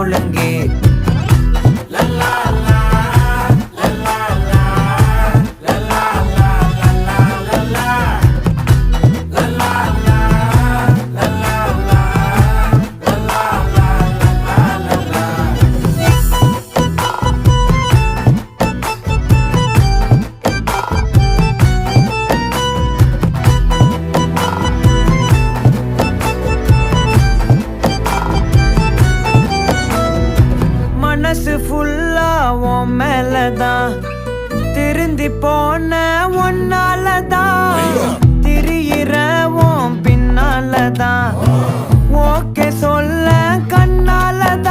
ஒழுங்கு மனசு ஃபுல்லா உன் மேலதான் திருந்தி போன ஒன்னாலதான் திரியிற உன் பின்னாலதான் ஓகே சொல்ல கண்ணாலதான்